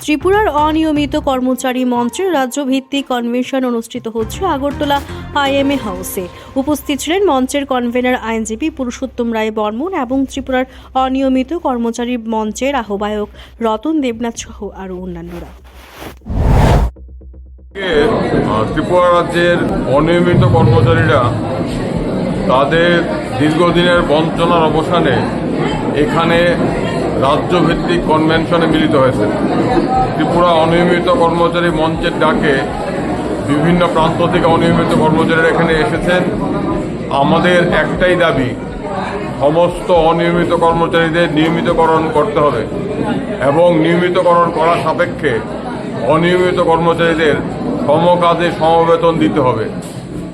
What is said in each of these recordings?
ত্রিপুরার অনিয়মিত কর্মচারী মঞ্চের রাজ্যভিত্তিক কনভেনশন অনুষ্ঠিত হচ্ছে আগরতলা IMA হাউসে। উপস্থিত ছিলেন মঞ্চের কনভেনর আইনজীবী পুরুষোত্তম রায় বর্মন এবং ত্রিপুরার অনিয়মিত কর্মচারী মঞ্চের আহ্বায়ক রতন দেবনাথ সহ আরও অন্যান্যরা। ত্রিপুরা রাজ্যের অনিয়মিত কর্মচারীরা তাদের দীর্ঘদিনের বঞ্চনার অবসানে এখানে রাজ্যভিত্তিক কনভেনশনে মিলিত হয়েছে। ত্রিপুরা অনিয়মিত কর্মচারী মঞ্চের ডাকে বিভিন্ন প্রান্ত থেকে অনিয়মিত কর্মচারীরা এখানে এসেছেন। আমাদের একটাই দাবি, সমস্ত অনিয়মিত কর্মচারীদের নিয়মিতকরণ করতে হবে এবং নিয়মিতকরণ করার সাপেক্ষে অনিয়মিত কর্মচারীদের সমকাজে সমবেতন দিতে হবে।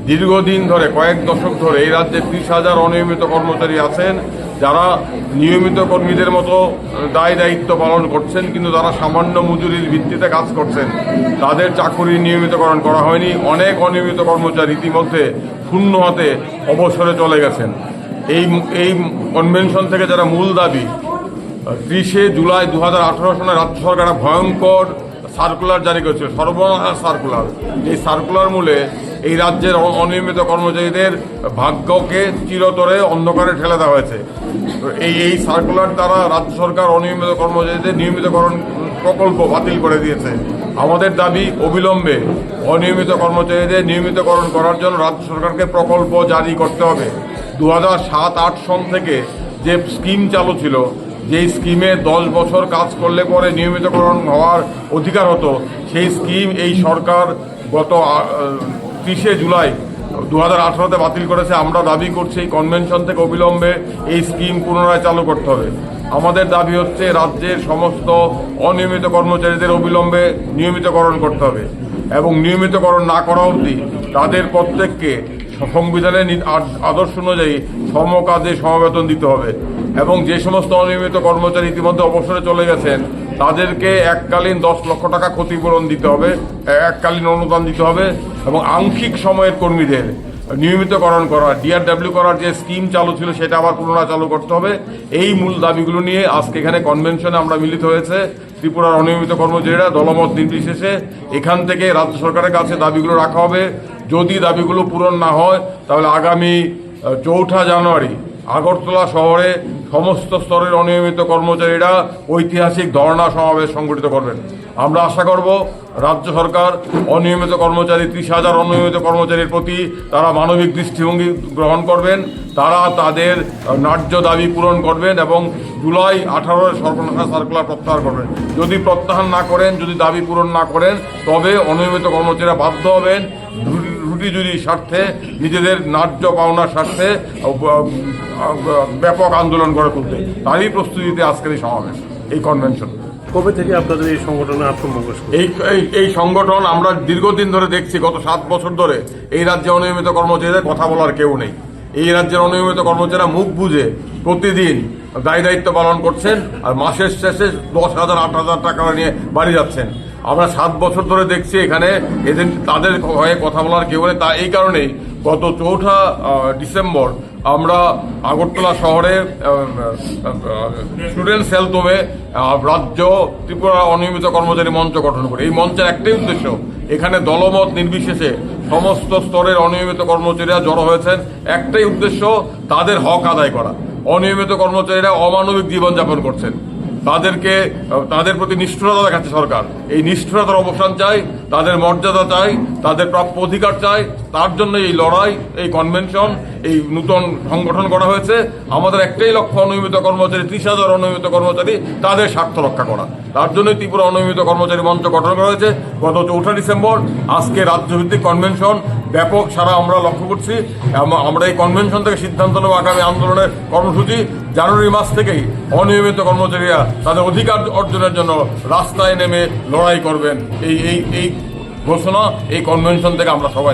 দীর্ঘদিন ধরে, কয়েক দশক ধরে এই রাজ্যে 30,000 অনিয়মিত কর্মচারী আছেন যারা নিয়মিত কর্মীদের মতো দায় দায়িত্ব পালন করছেন, কিন্তু তারা সামান্য মজুরির ভিত্তিতে কাজ করছেন। তাদের চাকুরি নিয়মিতকরণ করা হয়নি। অনেক অনিয়মিত কর্মচারী ইতিমধ্যে শূন্য হাতে অবসরে চলে গেছেন। এই কনভেনশন থেকে যারা মূল দাবি, 30 জুলাই 2018 সনে রাজ্য সরকার একটা ভয়ঙ্কর সার্কুলার জারি করেছিল, সর্বনাশ সার্কুলার। এই সার্কুলার মূলে এই রাজ্যের অনিয়মিত কর্মচারীদের ভাগ্যকে চিরতরে অন্ধকারে ঠেলে দেওয়া হয়েছে। এই সার্কুলার দ্বারা রাজ্য সরকার অনিয়মিত কর্মচারীদের নিয়মিতকরণ প্রকল্প বাতিল করে দিয়েছে। আমাদের দাবি, অবিলম্বে অনিয়মিত কর্মচারীদের নিয়মিতকরণ করার জন্য রাজ্য সরকারকে প্রকল্প জারি করতে হবে। 2007-8 সন থেকে যে স্কিম চালু ছিল, যেই স্কিমে 10 বছর কাজ করলে পরে নিয়মিতকরণ হওয়ার অধিকার হতো, সেই স্কিম এই সরকার গত 30 জুলাই 2018-তে বাতিল করেছে। আমরা দাবি করছি এই কনভেনশন থেকে অবিলম্বে এই স্কিম পুনরায় চালু করতে হবে। আমাদের দাবি হচ্ছে রাজ্যের সমস্ত অনিয়মিত কর্মচারীদের অবিলম্বে নিয়মিতকরণ করতে হবে এবং নিয়মিতকরণ না করা অবধি তাদের প্রত্যেককে সংবিধানের আদর্শ অনুযায়ী সমকাজে সমবেতন দিতে হবে এবং যে সমস্ত অনিয়মিত কর্মচারী ইতিমধ্যে অবসরে চলে গেছেন তাদেরকে এককালীন 10 লক্ষ টাকা ক্ষতিপূরণ দিতে হবে, এককালীন অনুদান দিতে হবে এবং আংশিক সময়ের কর্মীদের নিয়মিতকরণ করা, DRW করার যে স্কিম চালু ছিল সেটা আবার পুনরায় চালু করতে হবে। এই মূল দাবিগুলো নিয়ে আজকে এখানে কনভেনশনে আমরা মিলিত হয়েছে। ত্রিপুরার অনিয়মিত কর্মচারীরা দলমত নির্বিশেষে এখান থেকে রাজ্য সরকারের কাছে দাবিগুলো রাখা হবে। যদি দাবিগুলো পূরণ না হয় তাহলে আগামী 4 জানুয়ারি আগরতলা শহরে সমস্ত স্তরের অনিয়মিত কর্মচারীরা ঐতিহাসিক ধর্ণা সমাবেশ সংগঠিত করবেন। আমরা আশা করব রাজ্য সরকার অনিয়মিত কর্মচারী 30,000 অনিয়মিত কর্মচারীর প্রতি তারা মানবিক দৃষ্টিভঙ্গি গ্রহণ করবেন, তারা তাদের ন্যায্য দাবি পূরণ করবেন এবং জুলাই 18-এর সর্বনাশা সার্কুলার প্রত্যাহার করবেন। যদি প্রত্যাহার না করেন, যদি দাবি পূরণ না করেন, তবে অনিয়মিত কর্মচারীরা বাধ্য হবেন রুটিজুরির স্বার্থে, নিজেদের ন্যায্য পাওনার স্বার্থে ব্যাপক আন্দোলন গড়ে তুলতে। তারই প্রস্তুতিতে আজকের এই সমাবেশ, এই কনভেনশন। কবে থেকে আপনাদের এই সংগঠনে আত্মপ্রকাশ? এই সংগঠন আমরা দীর্ঘদিন ধরে দেখছি। গত 7 বছর ধরে এই রাজ্যে অনিয়মিত কর্মচারীদের কথা বলার কেউ নেই। এই রাজ্যের অনিয়মিত কর্মচারীরা মুখ বুঝে প্রতিদিন দায় দায়িত্ব পালন করছেন আর মাসের শেষে 10,000 8,000 টাকা নিয়ে বাড়ি যাচ্ছেন। আমরা 7 বছর ধরে দেখছি এখানে তাদের হয়ে কথা বলার কেউ নেই। তা এই কারণেই গত 4 ডিসেম্বর আমরা আগরতলা শহরে স্টুডেন্ট সেলতমে রাজ্য ত্রিপুরা অনিয়মিত কর্মচারী মঞ্চ গঠন করি। এই মঞ্চের একটাই উদ্দেশ্য, এখানে দলমত নির্বিশেষে সমস্ত স্তরের অনিয়মিত কর্মচারীরা জড়ো হয়েছেন। একটাই উদ্দেশ্য, তাদের হক আদায় করা। অনিয়মিত কর্মচারীরা অমানবিক জীবনযাপন করছেন, তাদের প্রতি নিষ্ঠুরতা দেখাচ্ছে সরকার। এই নিষ্ঠুরতার অবসান চাই, তাদের মর্যাদা চাই, তাদের প্রাপ্য অধিকার চাই। তার জন্য এই লড়াই, এই কনভেনশন, এই নূতন সংগঠন করা হয়েছে। আমাদের একটাই লক্ষ্য, অনিয়মিত কর্মচারী 30,000 অনিয়মিত কর্মচারী, তাদের স্বার্থ রক্ষা করা। তার জন্যই ত্রিপুরা অনিয়মিত কর্মচারী মঞ্চ গঠন করা হয়েছে। গত 4 ডিসেম্বর আজকে রাজ্যভিত্তিক কনভেনশন, ব্যাপক সারা আমরা লক্ষ্য করছি। আমরা এই কনভেনশন থেকে সিদ্ধান্ত নেব আগামী আন্দোলনের কর্মসূচি। জানুয়ারি মাস থেকেই অনিয়মিত কর্মচারীরা তাদের অধিকার অর্জনের জন্য রাস্তায় নেমে লড়াই করবেন। এই ঘোষণা এই কনভেনশন থেকে আমরা সবাই